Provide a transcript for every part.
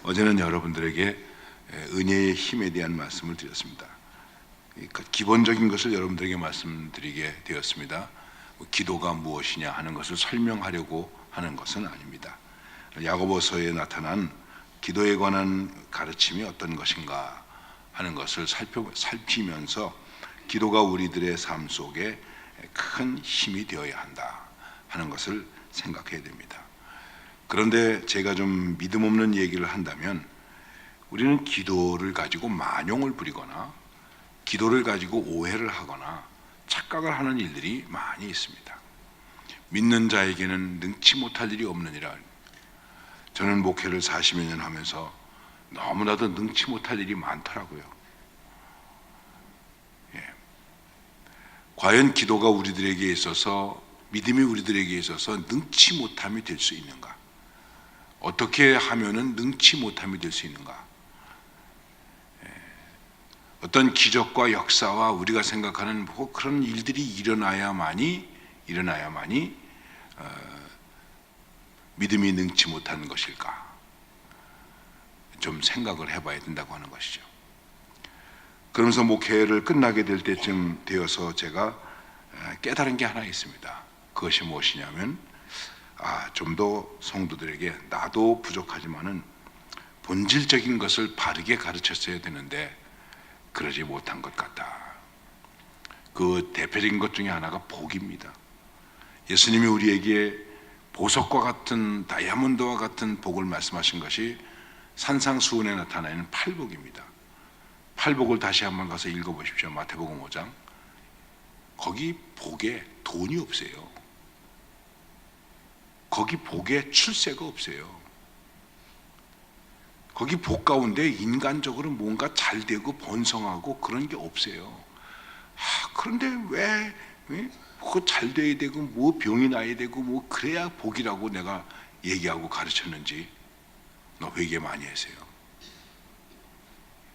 어제는 여러분들에게 은혜의 힘에 대한 말씀을 드렸습니다. 그러니까 기본적인 것을 여러분들에게 말씀드리게 되었습니다. 기도가 무엇이냐 하는 것을 설명하려고 하는 것은 아닙니다. 야고보서에 나타난 기도에 관한 가르침이 어떤 것인가 하는 것을 살피면서 기도가 우리들의 삶 속에 큰 힘이 되어야 한다 하는 것을 생각해야 됩니다. 그런데 제가 좀 믿음 없는 얘기를 한다면 우리는 기도를 가지고 만용을 부리거나 기도를 가지고 오해를 하거나 착각을 하는 일들이 많이 있습니다. 믿는 자에게는 능치 못할 일이 없느니라. 저는 목회를 40여 년 하면서 너무나도 능치 못할 일이 많더라고요. 과연 기도가 우리들에게 있어서, 믿음이 우리들에게 있어서 능치 못함이 될 수 있는가? 어떻게 하면은 능치 못함이 될 수 있는가? 어떤 기적과 역사와 우리가 생각하는 그런 일들이 일어나야만이 믿음이 능치 못한 것일까? 좀 생각을 해봐야 된다고 하는 것이죠. 그러면서 목회를 끝나게 될 때쯤 되어서 제가 깨달은 게 하나 있습니다. 그것이 무엇이냐면 좀 더 성도들에게 나도 부족하지만은 본질적인 것을 바르게 가르쳤어야 되는데 그러지 못한 것 같다. 그 대표적인 것 중에 하나가 복입니다. 예수님이 우리에게 보석과 같은 다이아몬드와 같은 복을 말씀하신 것이 산상수훈에 나타나 있는 팔복입니다. 팔복을 다시 한번 가서 읽어보십시오. 마태복음 5장. 거기 복에 돈이 없어요. 거기 복에 출세가 없어요. 거기 복 가운데 인간적으로 뭔가 잘 되고 번성하고 그런 게 없어요. 그런데 왜 그거 잘 돼야 되고 뭐 병이 나야 되고 뭐 그래야 복이라고 내가 얘기하고 가르쳤는지 너 회개 많이 하세요.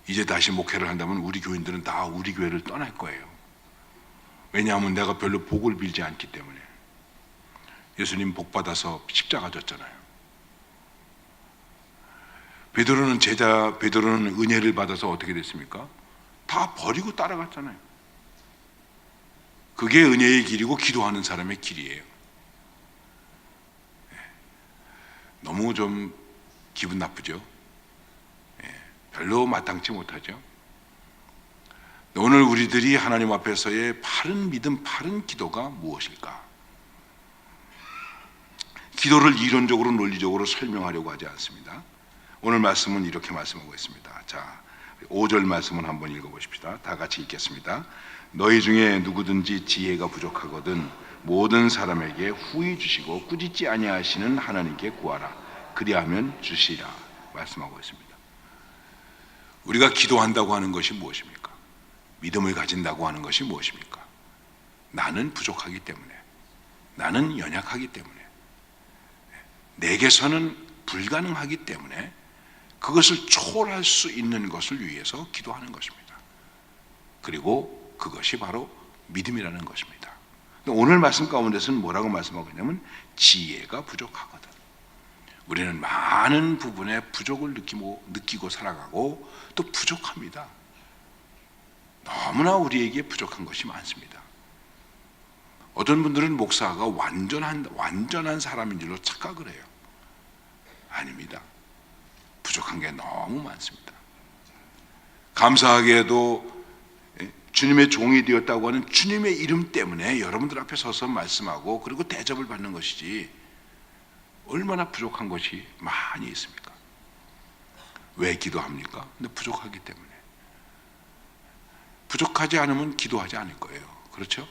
이제 다시 목회를 한다면 우리 교인들은 다 우리 교회를 떠날 거예요. 왜냐하면 내가 별로 복을 빌지 않기 때문에. 예수님 복 받아서 십자가 졌잖아요. 베드로는 은혜를 받아서 어떻게 됐습니까? 다 버리고 따라갔잖아요. 그게 은혜의 길이고 기도하는 사람의 길이에요. 너무 좀 기분 나쁘죠? 별로 마땅치 못하죠? 오늘 우리들이 하나님 앞에서의 바른 믿음, 바른 기도가 무엇일까? 기도를 이론적으로 논리적으로 설명하려고 하지 않습니다. 오늘 말씀은 이렇게 말씀하고 있습니다. 자, 5절 말씀을 한번 읽어보십시다. 다 같이 읽겠습니다. 너희 중에 누구든지 지혜가 부족하거든 모든 사람에게 후히 주시고 꾸짖지 아니하시는 하나님께 구하라. 그리하면 주시리라 말씀하고 있습니다. 우리가 기도한다고 하는 것이 무엇입니까? 믿음을 가진다고 하는 것이 무엇입니까? 나는 부족하기 때문에, 나는 연약하기 때문에, 내게서는 불가능하기 때문에 그것을 초월할 수 있는 것을 위해서 기도하는 것입니다. 그리고 그것이 바로 믿음이라는 것입니다. 오늘 말씀 가운데서는 뭐라고 말씀하고 있냐면 지혜가 부족하거든. 우리는 많은 부분에 부족을 느끼고 살아가고 또 부족합니다. 너무나 우리에게 부족한 것이 많습니다. 어떤 분들은 목사가 완전한 사람인 줄로 착각을 해요. 아닙니다. 부족한 게 너무 많습니다. 감사하게도 주님의 종이 되었다고 하는 주님의 이름 때문에 여러분들 앞에 서서 말씀하고 그리고 대접을 받는 것이지 얼마나 부족한 것이 많이 있습니까? 왜 기도합니까? 근데 부족하기 때문에. 부족하지 않으면 기도하지 않을 거예요. 그렇죠?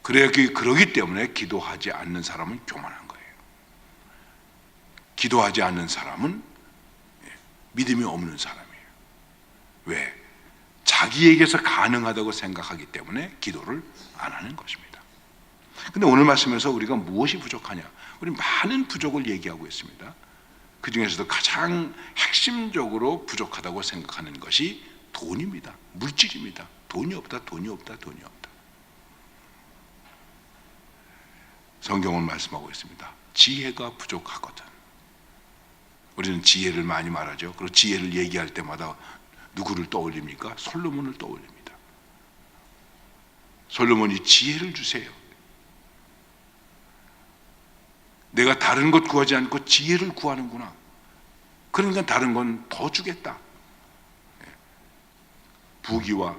그러기 때문에 기도하지 않는 사람은 교만한 거예요. 기도하지 않는 사람은 믿음이 없는 사람이에요. 왜? 자기에게서 가능하다고 생각하기 때문에 기도를 안 하는 것입니다. 근데 오늘 말씀에서 우리가 무엇이 부족하냐? 우리 많은 부족을 얘기하고 있습니다. 그 중에서도 가장 핵심적으로 부족하다고 생각하는 것이 돈입니다. 물질입니다. 돈이 없다. 성경은 말씀하고 있습니다. 지혜가 부족하거든. 우리는 지혜를 많이 말하죠. 그리고 지혜를 얘기할 때마다 누구를 떠올립니까? 솔로몬을 떠올립니다. 솔로몬이 지혜를 주세요. 내가 다른 것 구하지 않고 지혜를 구하는구나. 그러니까 다른 건 더 주겠다. 부귀와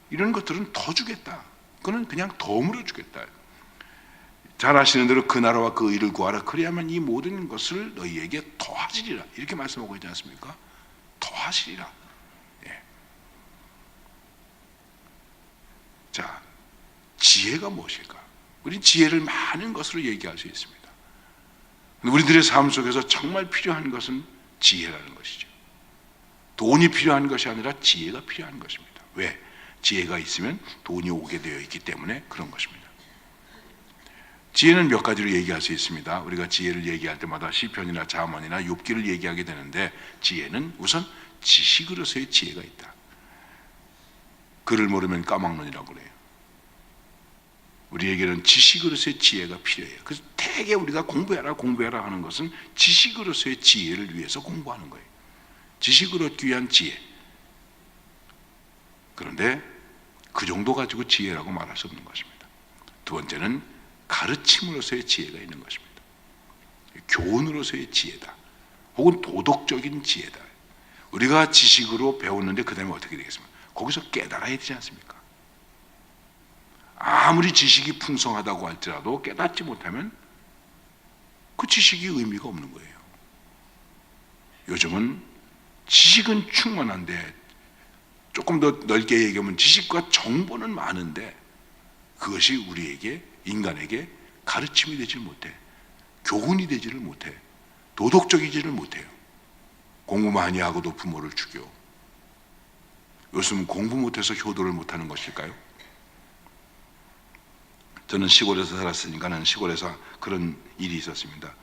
이런 것들은 더 주겠다. 그는 그냥 덤으로 주겠다. 잘 아시는 대로 그 나라와 그 의를 구하라. 그래야만 이 모든 것을 너희에게 더하시리라. 이렇게 말씀하고 있지 않습니까? 더하시리라. 예. 자, 지혜가 무엇일까? 우리 지혜를 많은 것으로 얘기할 수 있습니다. 우리들의 삶 속에서 정말 필요한 것은 지혜라는 것이죠. 돈이 필요한 것이 아니라 지혜가 필요한 것입니다. 왜? 지혜가 있으면 돈이 오게 되어 있기 때문에 그런 것입니다. 지혜는 몇 가지로 얘기할 수 있습니다. 우리가 지혜를 얘기할 때마다 시편이나 잠언이나 욥기를 얘기하게 되는데, 지혜는 우선 지식으로서의 지혜가 있다. 글을 모르면 까막눈이라고 그래요. 우리에게는 지식으로서의 지혜가 필요해요. 그래서 되게 우리가 공부해라 하는 것은 지식으로서의 지혜를 위해서 공부하는 거예요. 지식을 얻기 위한 지혜. 그런데 그 정도 가지고 지혜라고 말할 수 없는 것입니다. 두 번째는 가르침으로서의 지혜가 있는 것입니다. 교훈으로서의 지혜다. 혹은 도덕적인 지혜다. 우리가 지식으로 배웠는데 그 다음에 어떻게 되겠습니까? 거기서 깨달아야 되지 않습니까? 아무리 지식이 풍성하다고 할지라도 깨닫지 못하면 그 지식이 의미가 없는 거예요. 요즘은 지식은 충만한데, 조금 더 넓게 얘기하면 지식과 정보는 많은데 그것이 우리에게, 인간에게 가르침이 되질 못해, 교훈이 되지를 못해, 도덕적이지를 못해요. 공부 많이 하고도 부모를 죽여. 요즘 공부 못해서 효도를 못하는 것일까요? 저는 시골에서 살았으니까 시골에서 그런 일이 있었습니다.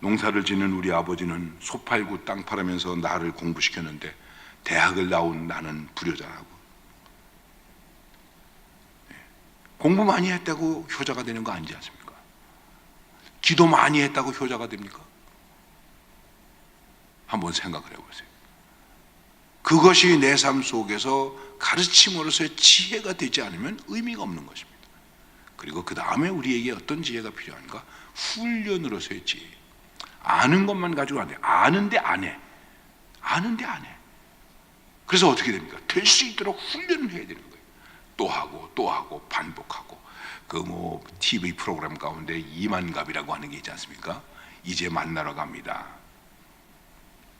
농사를 짓는 우리 아버지는 소 팔고 땅 팔으면서 나를 공부시켰는데, 대학을 나온 나는 불효자라고. 공부 많이 했다고 효자가 되는 거 아니지 않습니까? 기도 많이 했다고 효자가 됩니까? 한번 생각을 해보세요. 그것이 내 삶 속에서 가르침으로서의 지혜가 되지 않으면 의미가 없는 것입니다. 그리고 그 다음에 우리에게 어떤 지혜가 필요한가? 훈련으로서의 지혜. 아는 것만 가지고 안 돼. 아는데 안 해. 아는데 안 해. 그래서 어떻게 됩니까? 될 수 있도록 훈련을 해야 되는 거예요. 또 하고 반복하고. TV 프로그램 가운데 이만갑이라고 하는 게 있지 않습니까? 이제 만나러 갑니다.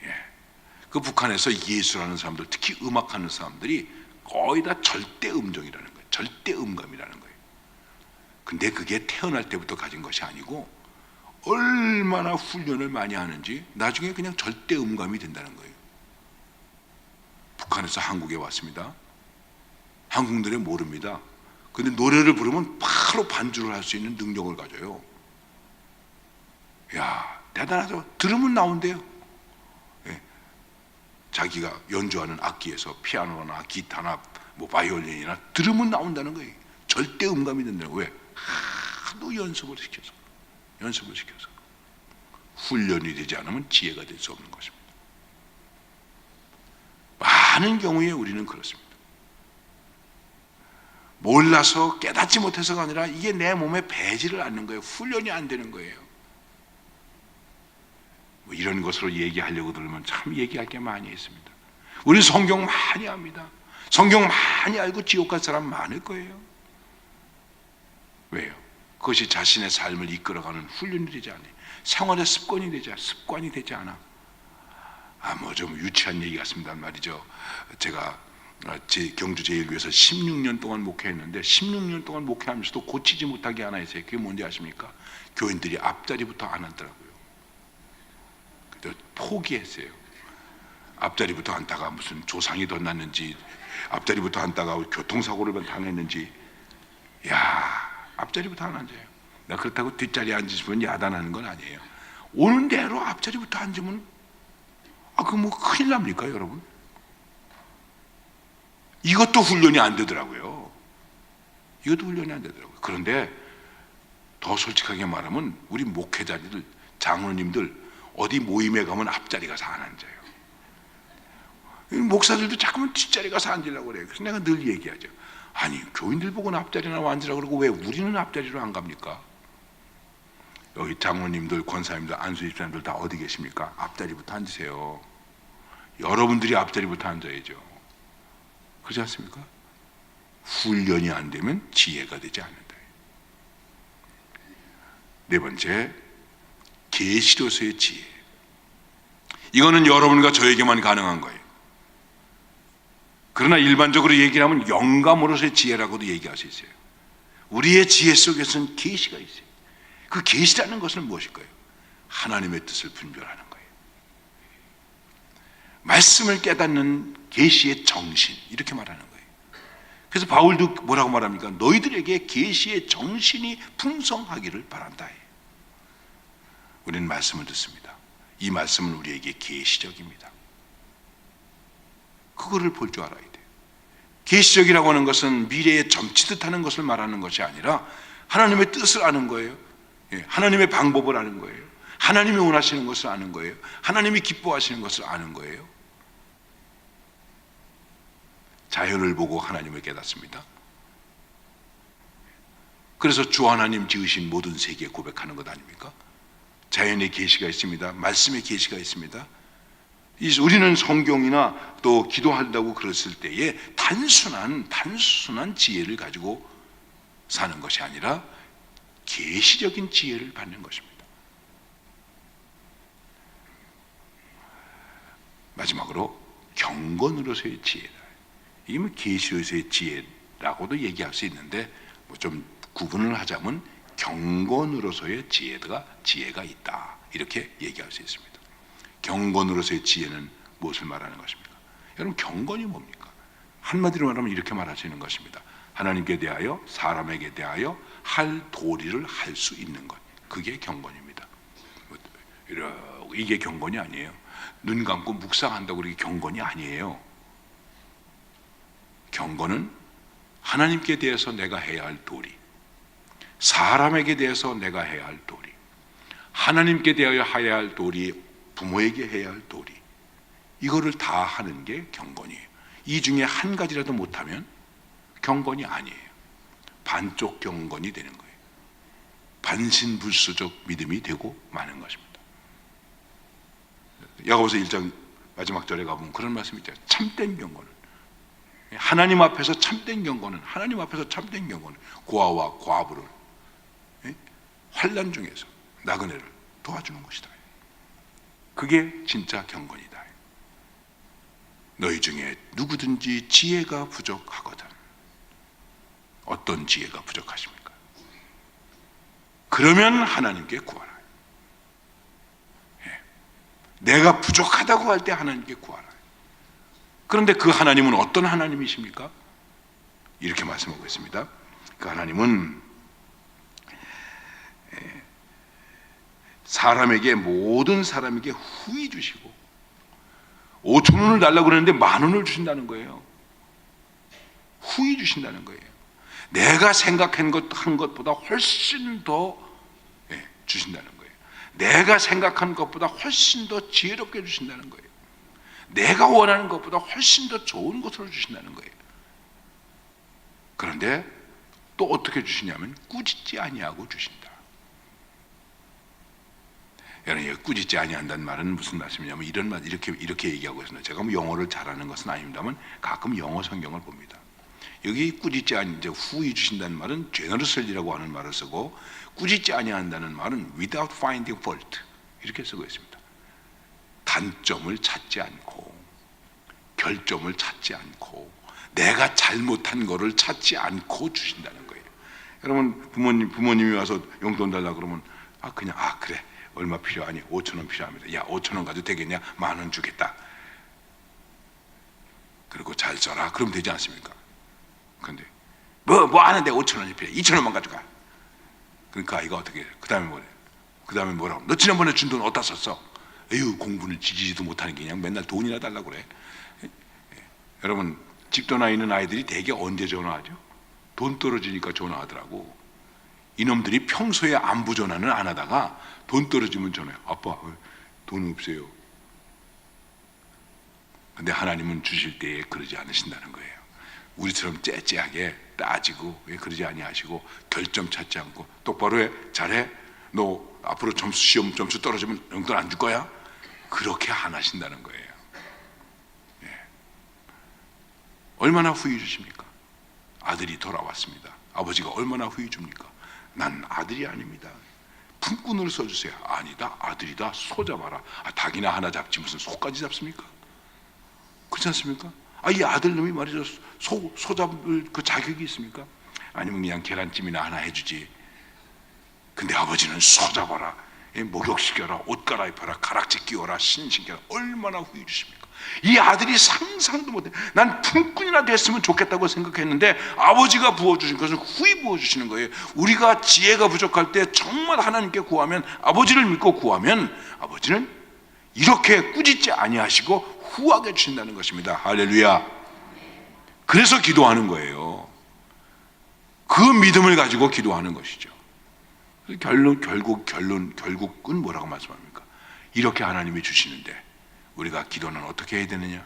예. 그 북한에서 예술하는 사람들, 특히 음악하는 사람들이 거의 다 절대 음정이라는 거예요. 절대 음감이라는 거예요. 근데 그게 태어날 때부터 가진 것이 아니고 얼마나 훈련을 많이 하는지 나중에 그냥 절대 음감이 된다는 거예요. 북한에서 한국에 왔습니다. 한국 노래 모릅니다. 근데 노래를 부르면 바로 반주를 할 수 있는 능력을 가져요. 야, 대단하죠. 들으면 나온대요. 예. 자기가 연주하는 악기에서 피아노나 기타나 바이올린이나 들으면 나온다는 거예요. 절대 음감이 된다는 거예요. 왜? 하도 연습을 시켜서 훈련이 되지 않으면 지혜가 될 수 없는 것입니다. 많은 경우에 우리는 그렇습니다. 몰라서 깨닫지 못해서가 아니라 이게 내 몸에 배지를 않는 거예요. 훈련이 안 되는 거예요. 이런 것으로 얘기하려고 들으면 참 얘기할 게 많이 있습니다. 우리 성경 많이 합니다. 성경 많이 알고 지옥 갈 사람 많을 거예요. 왜요? 그것이 자신의 삶을 이끌어가는 훈련이 되지 않아요. 생활의 습관이 되지 않아. 좀 유치한 얘기 같습니다 말이죠. 제가 제 경주 제일교회에서 16년 동안 목회했는데 16년 동안 목회하면서도 고치지 못한 게 하나 있어요. 그게 뭔지 아십니까? 교인들이 앞자리부터 안 앉더라고요. 그래서 포기했어요. 앞자리부터 앉다가 무슨 조상이 덧났는지, 앞자리부터 앉다가 교통사고를 당했는지, 앞자리부터 안 앉아요. 나 그렇다고 뒷자리에 앉으시면 야단하는 건 아니에요. 오는 대로 앞자리부터 앉으면 큰일 납니까, 여러분? 이것도 훈련이 안 되더라고요. 그런데 더 솔직하게 말하면 우리 목회자들, 장로님들 어디 모임에 가면 앞자리 가서 안 앉아요. 목사들도 자꾸만 뒷자리 가서 앉으려고 그래요. 그래서 내가 늘 얘기하죠. 아니, 교인들 보고는 앞자리나 앉으라고 그러고 왜 우리는 앞자리로 안 갑니까? 여기 장로님들, 권사님들, 안수집사님들 다 어디 계십니까? 앞자리부터 앉으세요. 여러분들이 앞자리부터 앉아야죠. 그렇지 않습니까? 훈련이 안 되면 지혜가 되지 않는다. 네 번째, 계시로서의 지혜. 이거는 여러분과 저에게만 가능한 거예요. 그러나 일반적으로 얘기를 하면 영감으로서의 지혜라고도 얘기할 수 있어요. 우리의 지혜 속에서는 계시가 있어요. 그 계시라는 것은 무엇일까요? 하나님의 뜻을 분별하는 거예요. 말씀을 깨닫는 계시의 정신, 이렇게 말하는 거예요. 그래서 바울도 뭐라고 말합니까? 너희들에게 계시의 정신이 풍성하기를 바란다. 우리는 말씀을 듣습니다. 이 말씀은 우리에게 계시적입니다. 그거를 볼 줄 알아야 돼요. 계시적이라고 하는 것은 미래에 점치듯 하는 것을 말하는 것이 아니라 하나님의 뜻을 아는 거예요. 하나님의 방법을 아는 거예요. 하나님이 원하시는 것을 아는 거예요. 하나님이 기뻐하시는 것을 아는 거예요. 자연을 보고 하나님을 깨닫습니다. 그래서 주 하나님 지으신 모든 세계에 고백하는 것 아닙니까? 자연의 계시가 있습니다. 말씀의 계시가 있습니다. 우리는 성경이나 또 기도한다고 그랬을 때에 단순한 지혜를 가지고 사는 것이 아니라 계시적인 지혜를 받는 것입니다. 마지막으로 경건으로서의 지혜다. 이게 뭐 계시로서의 지혜라고도 얘기할 수 있는데 뭐 좀 구분을 하자면 경건으로서의 지혜가 있다, 이렇게 얘기할 수 있습니다. 경건으로서의 지혜는 무엇을 말하는 것입니까? 여러분, 경건이 뭡니까? 한마디로 말하면 이렇게 말할 수 있는 것입니다. 하나님께 대하여, 사람에게 대하여 할 도리를 할 수 있는 것, 그게 경건입니다. 이게 경건이 아니에요. 눈 감고 묵상한다고 그게 경건이 아니에요. 경건은 하나님께 대해서 내가 해야 할 도리, 사람에게 대해서 내가 해야 할 도리, 하나님께 대하여 해야 할 도리, 부모에게 해야 할 도리, 이거를 다 하는 게 경건이에요. 이 중에 한 가지라도 못하면 경건이 아니에요. 반쪽 경건이 되는 거예요. 반신불수적 믿음이 되고 마는 것입니다. 야고보서 1장 마지막 절에 가보면 그런 말씀이 있잖아요. 참된 경건은, 하나님 앞에서 참된 경건은, 하나님 앞에서 참된 경건은 고아와 과부를 환난 중에서 나그네를 도와주는 것이다. 그게 진짜 경건이다. 너희 중에 누구든지 지혜가 부족하거든. 어떤 지혜가 부족하십니까? 그러면 하나님께 구하라. 내가 부족하다고 할 때 하나님께 구하라. 그런데 그 하나님은 어떤 하나님이십니까? 이렇게 말씀하고 있습니다. 그 하나님은 모든 사람에게 후히 주시고, 5천 원을 달라고 그러는데 10,000원을 주신다는 거예요. 후히 주신다는 거예요. 내가 생각한 것보다 훨씬 더 주신다는 거예요. 내가 생각한 것보다 훨씬 더 지혜롭게 주신다는 거예요. 내가 원하는 것보다 훨씬 더 좋은 것으로 주신다는 거예요. 그런데 또 어떻게 주시냐면 꾸짖지 아니하고 주신다. 여러분, 꾸짖지 아니한다는 말은 무슨 말씀이냐면 이런 말, 이렇게 얘기하고 있습니다. 제가 뭐 영어를 잘하는 것은 아닙니다만 가끔 영어 성경을 봅니다. 여기 꾸짖지 이제 후히 주신다는 말은 generously라고 하는 말을 쓰고, 꾸짖지 아니한다는 말은 without finding fault 이렇게 쓰고 있습니다. 단점을 찾지 않고, 결점을 찾지 않고, 내가 잘못한 거를 찾지 않고 주신다는 거예요. 여러분, 부모님이 와서 용돈 달라 그러면 그래, 얼마 필요하니? 5,000원 필요합니다. 야, 5,000원 가지고 되겠냐? 10,000원 주겠다. 그리고 잘 써라. 그럼 되지 않습니까? 근데 뭐 하는데 5,000원이 필요해. 2,000원만 가져가. 그러니까 아이가 어떻게 해요? 그 다음에 뭐라고? 너 지난번에 준 돈 어디다 썼어? 에휴, 공부는 지지도 못하는 게 그냥 맨날 돈이나 달라고 그래. 여러분, 집도나 있는 아이들이 대개 언제 전화하죠? 돈 떨어지니까 전화하더라고. 이놈들이 평소에 안부 전화는 안 하다가 돈 떨어지면 전화해. 아빠, 돈 없어요. 근데 하나님은 주실 때에 그러지 않으신다는 거예요. 우리처럼 째째하게 따지고 그러지 아니하시고 결점 찾지 않고 똑바로 해, 잘해, 너 앞으로 시험 점수 떨어지면 용돈 안 줄 거야? 그렇게 안 하신다는 거예요. 예. 얼마나 후회 주십니까? 아들이 돌아왔습니다. 아버지가 얼마나 후회 줍니까? 난 아들이 아닙니다. 품꾼으로 써주세요. 아니다, 아들이다. 소 잡아라. 닭이나 하나 잡지 무슨 소까지 잡습니까? 그렇지 않습니까? 이 아들놈이 말이죠, 소 잡을 그 자격이 있습니까? 아니면 그냥 계란찜이나 하나 해주지. 근데 아버지는 소 잡아라, 목욕시켜라, 옷 갈아입혀라, 가락지 끼워라, 신신겨라. 얼마나 후회 주십니까? 이 아들이 상상도 못해. 난 품꾼이나 됐으면 좋겠다고 생각했는데 아버지가 부어주신 것을 후히 부어주시는 거예요. 우리가 지혜가 부족할 때 정말 하나님께 구하면, 아버지를 믿고 구하면 아버지는 이렇게 꾸짖지 아니하시고 후하게 주신다는 것입니다. 할렐루야. 그래서 기도하는 거예요. 그 믿음을 가지고 기도하는 것이죠. 결국은 뭐라고 말씀합니까? 이렇게 하나님이 주시는데 우리가 기도는 어떻게 해야 되느냐?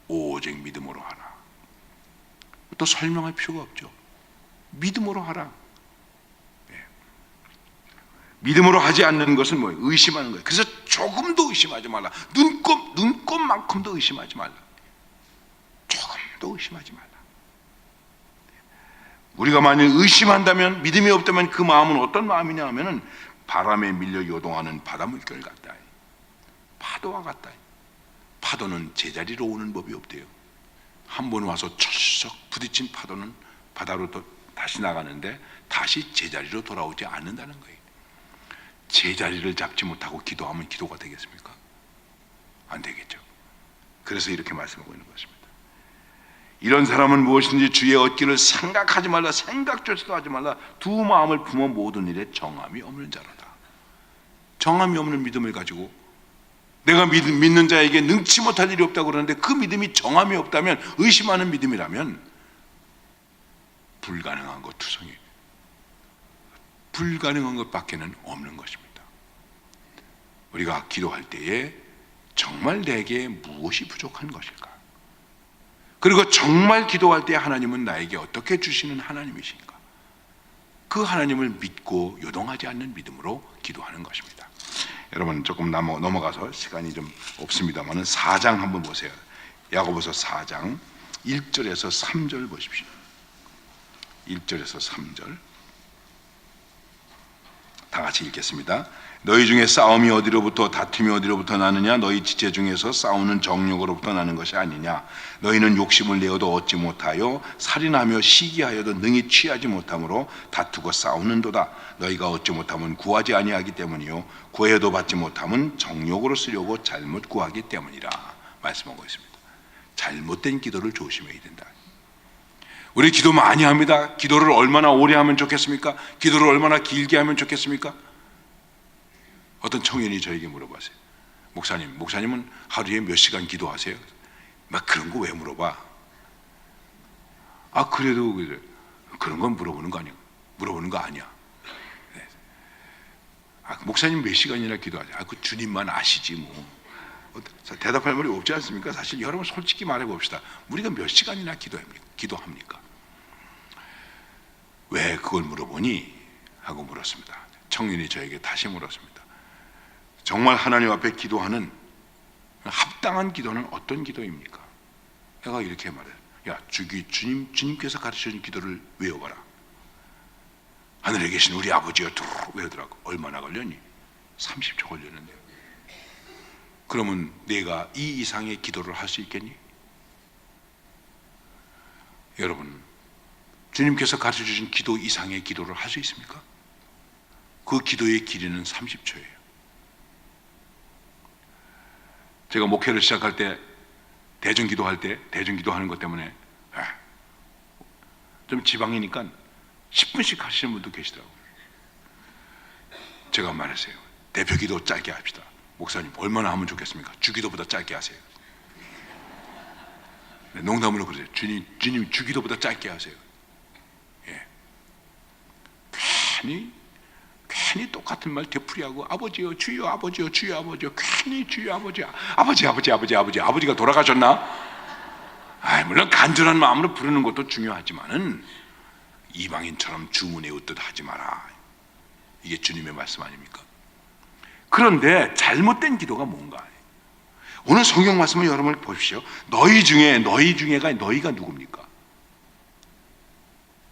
오직 믿음으로 하라. 또 설명할 필요가 없죠. 믿음으로 하라. 믿음으로 하지 않는 것은 뭐예요? 의심하는 거예요. 그래서 조금도 의심하지 말라. 눈곱만큼도 의심하지 말라. 조금도 의심하지 말라. 우리가 만일 의심한다면, 믿음이 없다면 그 마음은 어떤 마음이냐 하면은 바람에 밀려 요동하는 바닷물결 같다. 파도와 같다. 파도는 제자리로 오는 법이 없대요. 한 번 와서 철썩 부딪힌 파도는 바다로 또 다시 나가는데 다시 제자리로 돌아오지 않는다는 거예요. 제자리를 잡지 못하고 기도하면 기도가 되겠습니까? 안 되겠죠. 그래서 이렇게 말씀하고 있는 것입니다. 이런 사람은 무엇인지 주의 얻기를 생각하지 말라. 생각조차도 하지 말라. 두 마음을 품어 모든 일에 정함이 없는 자로다. 정함이 없는 믿음을 가지고 내가 믿는 자에게 능치 못할 일이 없다고 그러는데 그 믿음이 정함이 없다면, 의심하는 믿음이라면 불가능한 것 투성이, 불가능한 것밖에는 없는 것입니다. 우리가 기도할 때에 정말 내게 무엇이 부족한 것일까? 그리고 정말 기도할 때 하나님은 나에게 어떻게 주시는 하나님이신가? 그 하나님을 믿고 요동하지 않는 믿음으로 기도하는 것입니다. 여러분 조금 넘어가서 시간이 좀 없습니다만 4장 한번 보세요. 야고보서 4장 1절에서 3절 보십시오. 1절에서 3절 다 같이 읽겠습니다. 너희 중에 싸움이 어디로부터, 다툼이 어디로부터 나느냐? 너희 지체 중에서 싸우는 정욕으로부터 나는 것이 아니냐? 너희는 욕심을 내어도 얻지 못하여 살인하며 시기하여도 능히 취하지 못함으로 다투고 싸우는도다. 너희가 얻지 못하면 구하지 아니하기 때문이요 구해도 받지 못하면 정욕으로 쓰려고 잘못 구하기 때문이라 말씀하고 있습니다. 잘못된 기도를 조심해야 된다. 우리 기도 많이 합니다. 기도를 얼마나 오래 하면 좋겠습니까? 기도를 얼마나 길게 하면 좋겠습니까? 어떤 청년이 저에게 물어봤어요. 목사님은 하루에 몇 시간 기도하세요? 막 그런 거 왜 물어봐? 그래도 그런 건 물어보는 거 아니야. 네. 목사님 몇 시간이나 기도하세요? 그 주님만 아시지 뭐. 대답할 말이 없지 않습니까? 사실 여러분 솔직히 말해 봅시다. 우리가 몇 시간이나 기도합니까? 왜 그걸 물어보니? 하고 물었습니다. 청년이 저에게 다시 물었습니다. 정말 하나님 앞에 기도하는 합당한 기도는 어떤 기도입니까? 내가 이렇게 말해요. 주님께서 가르쳐준 기도를 외워봐라. 하늘에 계신 우리 아버지여 외우더라고. 얼마나 걸렸니? 30초 걸렸는데요. 그러면 내가 이 이상의 기도를 할 수 있겠니? 여러분, 주님께서 가르쳐주신 기도 이상의 기도를 할 수 있습니까? 그 기도의 길이는 30초예요. 제가 목회를 시작할 때, 대중기도하는 것 때문에 좀 지방이니까 10분씩 하시는 분도 계시더라고요. 제가 말했어요. 대표기도 짧게 합시다. 목사님 얼마나 하면 좋겠습니까? 주기도보다 짧게 하세요. 농담으로 그러세요. 주님 주기도보다 짧게 하세요. 괜히 똑같은 말 되풀이하고 아버지요 주여 아버지요 주여 아버지요 괜히 주여 아버지가 돌아가셨나? 물론 간절한 마음으로 부르는 것도 중요하지만은 이방인처럼 주문에 웃듯 하지 마라. 이게 주님의 말씀 아닙니까? 그런데 잘못된 기도가 뭔가? 오늘 성경 말씀을 여러분 보십시오. 너희 중에가 너희가 누굽니까?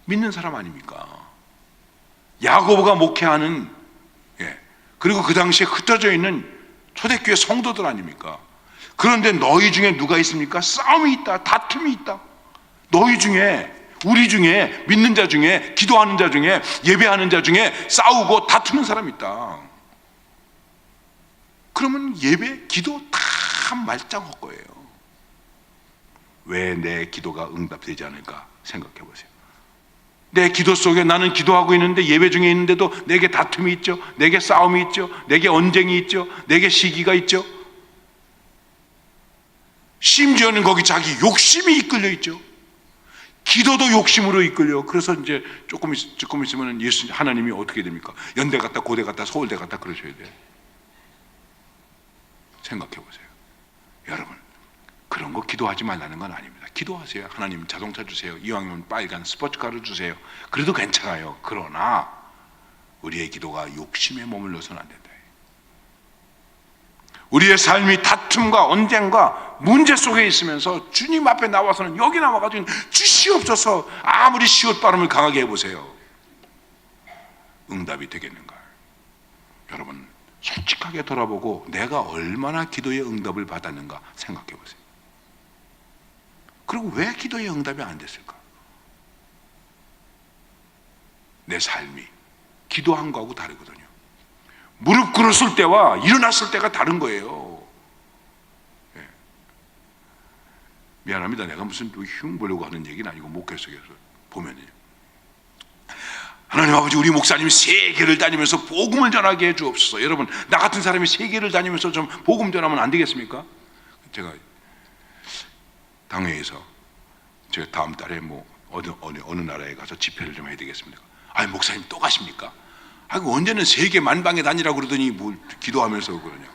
믿는 사람 아닙니까? 야고보가 목회하는, 그리고 그 당시에 흩어져 있는 초대교회 성도들 아닙니까? 그런데 너희 중에 누가 있습니까? 싸움이 있다, 다툼이 있다. 너희 중에, 우리 중에, 믿는 자 중에, 기도하는 자 중에, 예배하는 자 중에 싸우고 다투는 사람이 있다. 그러면 예배, 기도 다 말짱할 거예요. 왜 내 기도가 응답되지 않을까 생각해 보세요. 내 기도 속에 나는 기도하고 있는데 예배 중에 있는데도 내게 다툼이 있죠. 내게 싸움이 있죠. 내게 언쟁이 있죠. 내게 시기가 있죠. 심지어는 거기 자기 욕심이 이끌려 있죠. 기도도 욕심으로 이끌려. 그래서 이제 조금 있으면 하나님이 어떻게 됩니까? 연대 갔다 고대 갔다 서울대 갔다 그러셔야 돼요. 생각해 보세요. 여러분, 그런 거 기도하지 말라는 건 아닙니다. 기도하세요. 하나님 자동차 주세요. 이왕이면 빨간 스포츠카를 주세요. 그래도 괜찮아요. 그러나 우리의 기도가 욕심에 머물러서는 안 된다. 우리의 삶이 다툼과 언쟁과 문제 속에 있으면서 주님 앞에 나와서는 여기 나와가지고 주시옵소서 아무리 시옷 발음을 강하게 해보세요. 응답이 되겠는가? 여러분 솔직하게 돌아보고 내가 얼마나 기도의 응답을 받았는가 생각해 보세요. 그리고 왜 기도의 응답이 안 됐을까? 내 삶이 기도한 거하고 다르거든요. 무릎 꿇었을 때와 일어났을 때가 다른 거예요. 미안합니다. 내가 무슨 흉 보려고 하는 얘기는 아니고 목회 속에서 보면요. 하나님 아버지, 우리 목사님이 세계를 다니면서 복음을 전하게 해 주옵소서. 여러분, 나 같은 사람이 세계를 다니면서 좀 복음 전하면 안 되겠습니까? 제가 당회에서 제가 다음 달에 어느 나라에 가서 집회를 좀 해야 되겠습니까? 아니 목사님 또 가십니까? 아이고 언제는 세계 만방에 다니라고 그러더니 뭘 기도하면서 그러냐.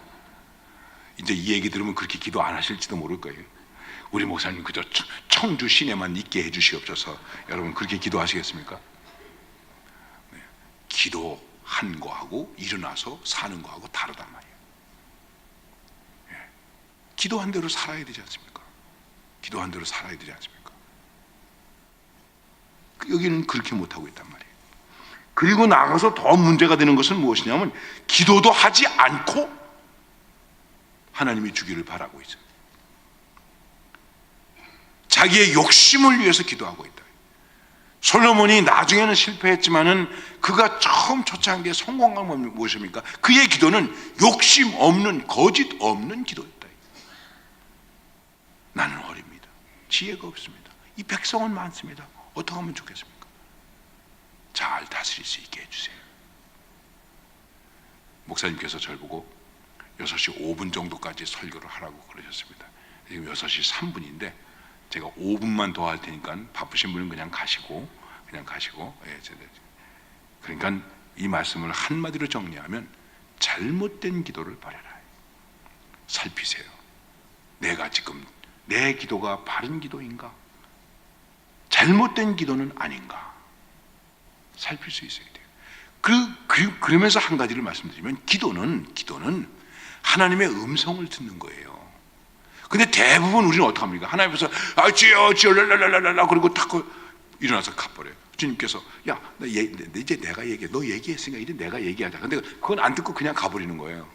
이제 이 얘기 들으면 그렇게 기도 안 하실지도 모를 거예요. 우리 목사님 그저 청주 시내만 있게 해 주시옵소서. 여러분 그렇게 기도하시겠습니까? 네. 기도한 거하고 일어나서 사는 거하고 다르단 말이에요. 네. 기도한 대로 살아야 되지 않습니까? 기도한 대로 살아야 되지 않습니까? 여기는 그렇게 못하고 있단 말이에요. 그리고 나가서 더 문제가 되는 것은 무엇이냐면 기도도 하지 않고 하나님이 주기를 바라고 있어요. 자기의 욕심을 위해서 기도하고 있다. 솔로몬이 나중에는 실패했지만은 그가 처음 초창한 게 성공한 건 무엇입니까? 그의 기도는 욕심 없는 거짓 없는 기도였다. 나는 어립니다. 지혜가 없습니다. 이 백성은 많습니다. 어떻게 하면 좋겠습니까? 잘 다스릴 수 있게 해주세요. 목사님께서 저를 보고 6시 5분 정도까지 설교를 하라고 그러셨습니다. 지금 6시 3분인데 제가 5분만 더 할 테니까 바쁘신 분은 그냥 가시고 그러니까 이 말씀을 한마디로 정리하면 잘못된 기도를 버려라. 살피세요. 내가 지금 내 기도가 바른 기도인가? 잘못된 기도는 아닌가? 살필 수 있어야 돼요. 그러면서 한 가지를 말씀드리면 기도는 하나님의 음성을 듣는 거예요. 근데 대부분 우리는 어떻게 합니까? 하나님 앞에서 주여 랄랄랄랄라 그리고 탁 일어나서 가버려요. 주님께서 이제 내가 얘기해. 너 얘기했으니까 이제 내가 얘기하자. 근데 그건 안 듣고 그냥 가버리는 거예요.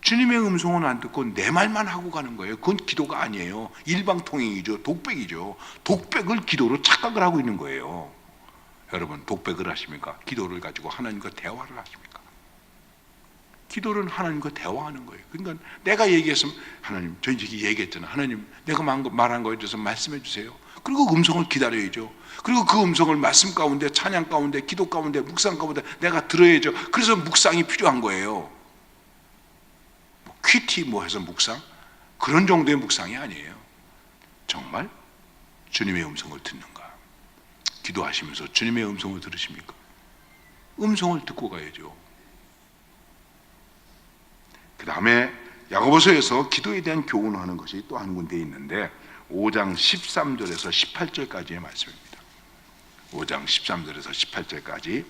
주님의 음성은 안 듣고 내 말만 하고 가는 거예요. 그건 기도가 아니에요. 일방통행이죠. 독백이죠. 독백을 기도로 착각을 하고 있는 거예요. 여러분 독백을 하십니까? 기도를 가지고 하나님과 대화를 하십니까? 기도는 하나님과 대화하는 거예요. 그러니까 내가 얘기했으면 하나님 저 이제 얘기했잖아. 하나님 내가 말한 거에 대해서 말씀해 주세요. 그리고 음성을 기다려야죠. 그리고 그 음성을 말씀 가운데 찬양 가운데 기도 가운데 묵상 가운데 내가 들어야죠. 그래서 묵상이 필요한 거예요. 퀴티 해서 묵상? 그런 정도의 묵상이 아니에요. 정말 주님의 음성을 듣는가? 기도하시면서 주님의 음성을 들으십니까? 음성을 듣고 가야죠. 그 다음에 야고보서에서 기도에 대한 교훈을 하는 것이 또 한 군데 있는데 5장 13절에서 18절까지의 말씀입니다. 5장 13절에서 18절까지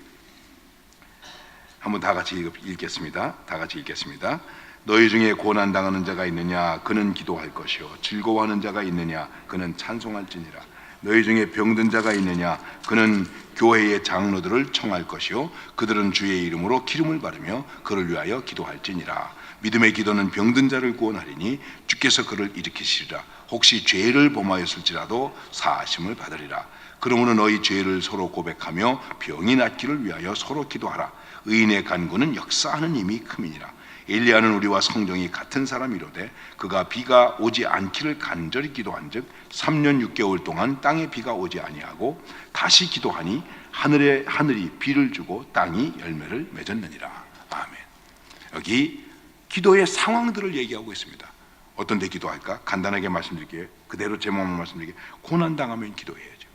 한번 다 같이 읽겠습니다. 다 같이 읽겠습니다. 너희 중에 고난당하는 자가 있느냐 그는 기도할 것이요 즐거워하는 자가 있느냐 그는 찬송할지니라. 너희 중에 병든 자가 있느냐 그는 교회의 장로들을 청할 것이요 그들은 주의 이름으로 기름을 바르며 그를 위하여 기도할지니라. 믿음의 기도는 병든 자를 구원하리니 주께서 그를 일으키시리라. 혹시 죄를 범하였을지라도 사하심을 받으리라. 그러므로 너희 죄를 서로 고백하며 병이 낫기를 위하여 서로 기도하라. 의인의 간구는 역사하는 힘이 큼이니라. 엘리야는 우리와 성정이 같은 사람이로되 그가 비가 오지 않기를 간절히 기도한즉 3년 6개월 동안 땅에 비가 오지 아니하고 다시 기도하니 하늘이 비를 주고 땅이 열매를 맺었느니라. 아멘. 여기 기도의 상황들을 얘기하고 있습니다. 어떤 데 기도할까? 간단하게 말씀드릴게요. 그대로 제목만 말씀드릴게요. 고난당하면 기도해야죠.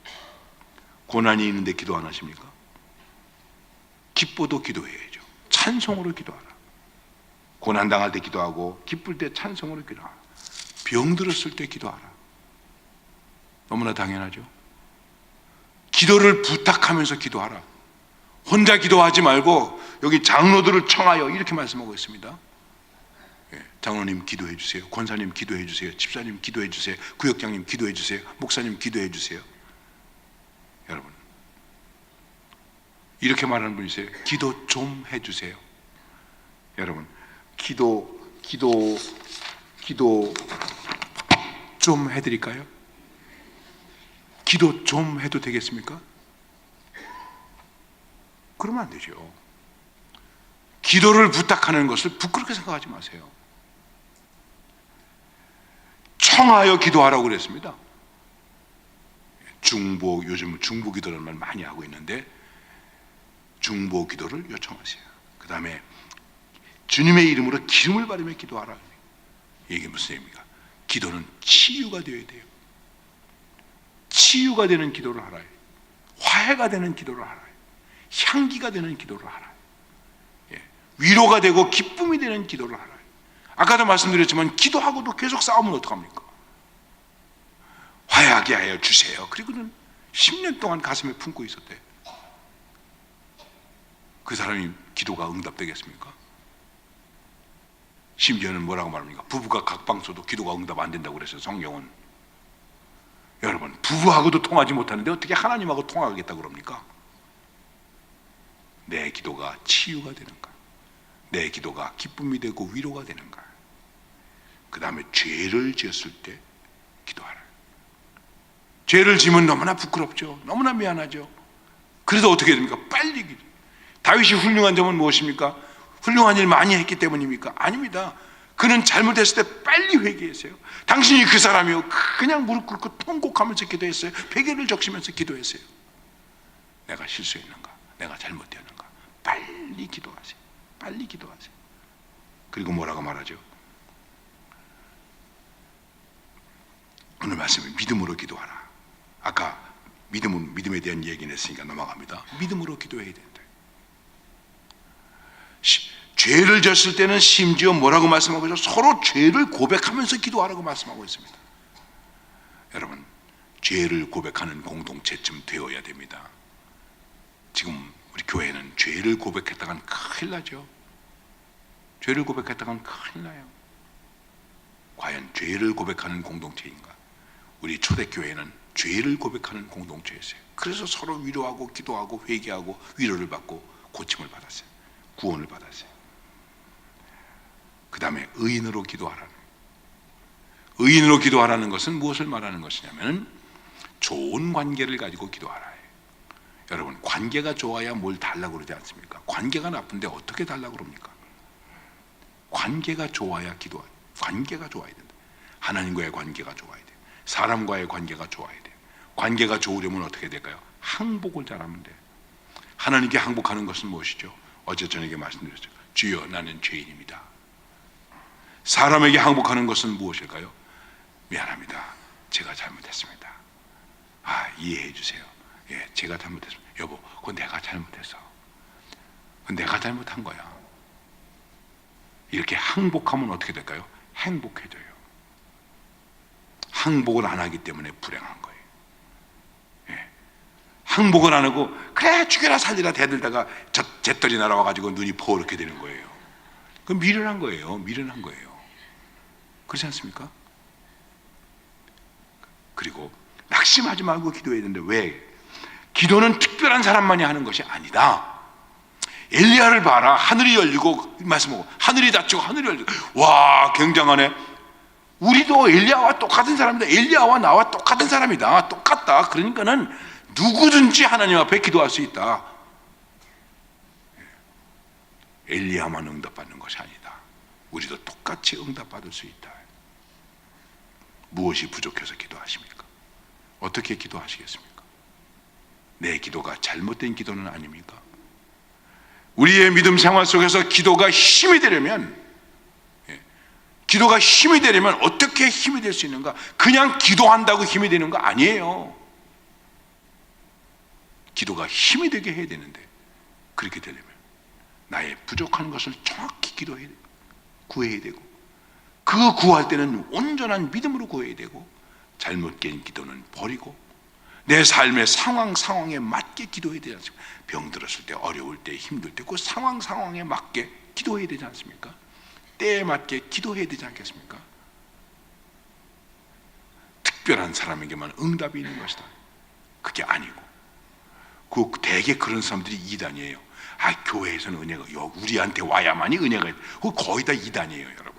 고난이 있는데 기도 안 하십니까? 기뻐도 기도해야죠. 찬송으로 기도하라. 고난당할 때 기도하고 기쁠 때 찬송으로 기도하라. 병들었을 때 기도하라. 너무나 당연하죠. 기도를 부탁하면서 기도하라. 혼자 기도하지 말고 여기 장로들을 청하여 이렇게 말씀하고 있습니다. 장로님 기도해 주세요. 권사님 기도해 주세요. 집사님 기도해 주세요. 구역장님 기도해 주세요. 목사님 기도해 주세요. 여러분 이렇게 말하는 분이 있어요. 기도 좀 해주세요. 여러분 기도 좀 해드릴까요? 기도 좀 해도 되겠습니까? 그러면 안 되죠. 기도를 부탁하는 것을 부끄럽게 생각하지 마세요. 청하여 기도하라고 그랬습니다. 요즘 중보 기도라는 말 많이 하고 있는데 중보 기도를 요청하세요. 그 다음에 주님의 이름으로 기름을 바르며 기도하라. 이게 무슨 얘기입니까? 기도는 치유가 되어야 돼요. 치유가 되는 기도를 하라. 화해가 되는 기도를 하라. 향기가 되는 기도를 하라. 위로가 되고 기쁨이 되는 기도를 하라. 아까도 말씀드렸지만 기도하고도 계속 싸우면 어떡합니까? 화해하게 하여 주세요. 그리고는 10년 동안 가슴에 품고 있었대요. 그 사람이 기도가 응답되겠습니까? 심지어는 뭐라고 말합니까? 부부가 각방 써도 기도가 응답 안 된다고 그랬어요. 성경은. 여러분 부부하고도 통하지 못하는데 어떻게 하나님하고 통하겠다고 그럽니까? 내 기도가 치유가 되는가? 내 기도가 기쁨이 되고 위로가 되는가? 그 다음에 죄를 지었을 때 기도하라. 죄를 지면 너무나 부끄럽죠. 너무나 미안하죠. 그래서 어떻게 됩니까? 빨리 기도. 다윗이 훌륭한 점은 무엇입니까? 훌륭한 일 많이 했기 때문입니까? 아닙니다. 그는 잘못했을 때 빨리 회개했어요. 당신이 그 사람이요. 그냥 무릎 꿇고 통곡하면서 기도했어요. 베개를 적시면서 기도했어요. 내가 실수했는가? 내가 잘못되었는가? 빨리 기도하세요. 빨리 기도하세요. 그리고 뭐라고 말하죠? 오늘 말씀은 믿음으로 기도하라. 아까 믿음에 대한 얘기는 했으니까 넘어갑니다. 믿음으로 기도해야 된다. 죄를 졌을 때는 심지어 뭐라고 말씀하고 있죠? 서로 죄를 고백하면서 기도하라고 말씀하고 있습니다. 여러분 죄를 고백하는 공동체쯤 되어야 됩니다. 지금 우리 교회는 죄를 고백했다간 큰일 나죠. 죄를 고백했다간 큰일 나요. 과연 죄를 고백하는 공동체인가? 우리 초대교회는 죄를 고백하는 공동체였어요. 그래서 서로 위로하고 기도하고 회개하고 위로를 받고 고침을 받았어요. 구원을 받았어요. 그 다음에 의인으로 기도하라는, 의인으로 기도하라는 것은 무엇을 말하는 것이냐면 좋은 관계를 가지고 기도하라. 여러분 관계가 좋아야 뭘 달라고 그러지 않습니까? 관계가 나쁜데 어떻게 달라고 그럽니까? 관계가 좋아야 기도하라. 관계가 좋아야 된다. 하나님과의 관계가 좋아야 돼요. 사람과의 관계가 좋아야 돼요. 관계가 좋으려면 어떻게 될까요? 항복을 잘하면 돼요. 하나님께 항복하는 것은 무엇이죠? 어제 저녁에 말씀드렸죠. 주여 나는 죄인입니다. 사람에게 항복하는 것은 무엇일까요? 미안합니다. 제가 잘못했습니다. 이해해 주세요. 예, 제가 잘못했습니다. 여보, 그건 내가 잘못했어. 내가 잘못한 거야. 이렇게 항복하면 어떻게 될까요? 행복해져요. 항복을 안 하기 때문에 불행한 거예요. 예. 항복을 안 하고 그래 죽여라 살리라 대들다가 잿더리 날아와가지고 눈이 퍼렇게 되는 거예요. 그건 미련한 거예요. 미련한 거예요. 그렇지 않습니까? 그리고 낙심하지 말고 기도해야 되는데 왜? 기도는 특별한 사람만이 하는 것이 아니다. 엘리야를 봐라. 하늘이 열리고 말씀하고 하늘이 닫히고 하늘이 열리고, 와 굉장하네. 우리도 엘리야와 똑같은 사람이다. 엘리야와 나와 똑같은 사람이다. 똑같다. 그러니까는 누구든지 하나님 앞에 기도할 수 있다. 엘리야만 응답받는 것이 아니다. 우리도 똑같이 응답받을 수 있다. 무엇이 부족해서 기도하십니까? 어떻게 기도하시겠습니까? 내 기도가 잘못된 기도는 아닙니까? 우리의 믿음 생활 속에서 기도가 힘이 되려면, 기도가 힘이 되려면 어떻게 힘이 될 수 있는가? 그냥 기도한다고 힘이 되는 거 아니에요. 기도가 힘이 되게 해야 되는데, 그렇게 되려면 나의 부족한 것을 정확히 구해야 되고, 그 구할 때는 온전한 믿음으로 구해야 되고, 잘못 깬 기도는 버리고 내 삶의 상황에 맞게 기도해야 되지 않습니까? 병 들었을 때, 어려울 때, 힘들 때 그 상황에 맞게 기도해야 되지 않습니까? 때에 맞게 기도해야 되지 않겠습니까? 특별한 사람에게만 응답이 있는 것이다. 그게 아니고, 대개 그런 사람들이 이단이에요. 교회에서는 은혜가 우리한테 와야만이 은혜가 있다. 그거 거의 다 이단이에요, 여러분.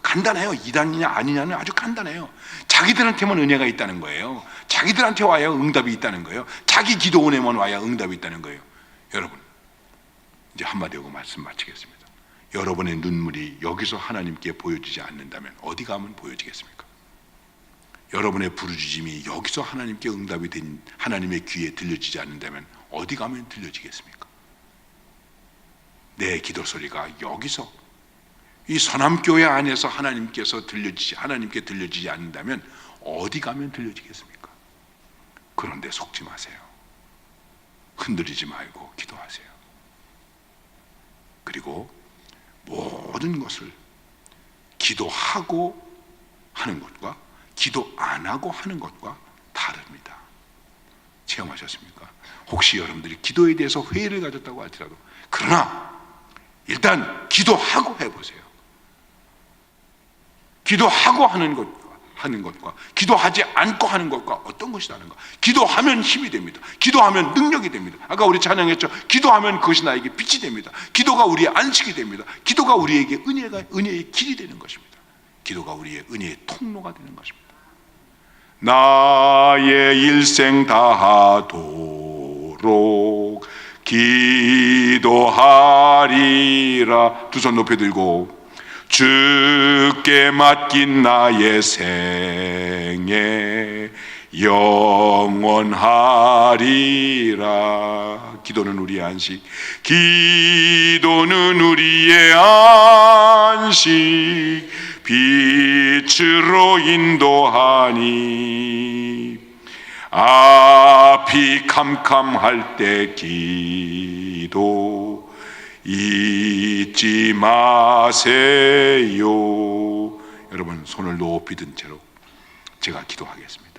간단해요. 이단이냐 아니냐는 아주 간단해요. 자기들한테만 은혜가 있다는 거예요. 자기들한테 와야 응답이 있다는 거예요. 자기 기도 은혜만 와야 응답이 있다는 거예요. 여러분, 이제 한마디 하고 말씀 마치겠습니다. 여러분의 눈물이 여기서 하나님께 보여지지 않는다면 어디 가면 보여지겠습니까? 여러분의 부르짖음이 여기서 하나님께 응답이 된 하나님의 귀에 들려지지 않는다면 어디 가면 들려지겠습니까? 내 기도 소리가 여기서 이 서남교회 안에서 하나님께 들려지지 않는다면 어디 가면 들려지겠습니까? 그런데 속지 마세요. 흔들리지 말고 기도하세요. 그리고 모든 것을 기도하고 하는 것과 기도 안 하고 하는 것과 다릅니다. 체험하셨습니까? 혹시 여러분들이 기도에 대해서 회의를 가졌다고 할지라도, 그러나 일단 기도하고 해보세요. 기도하고 하는 것과 기도하지 않고 하는 것과 어떤 것이 다른가? 기도하면 힘이 됩니다. 기도하면 능력이 됩니다. 아까 우리 찬양했죠. 기도하면 그것이 나에게 빛이 됩니다. 기도가 우리의 안식이 됩니다. 기도가 우리에게 은혜의 길이 되는 것입니다. 기도가 우리의 은혜의 통로가 되는 것입니다. 나의 일생 다하도록 기도하리라. 두 손 높이 들고, 주께 맡긴 나의 생애 영원하리라. 기도는 우리의 안식, 기도는 우리의 안식, 빛으로 인도하니 앞이 캄캄할 때 기도 잊지 마세요. 여러분, 손을 높이 든 채로 제가 기도하겠습니다.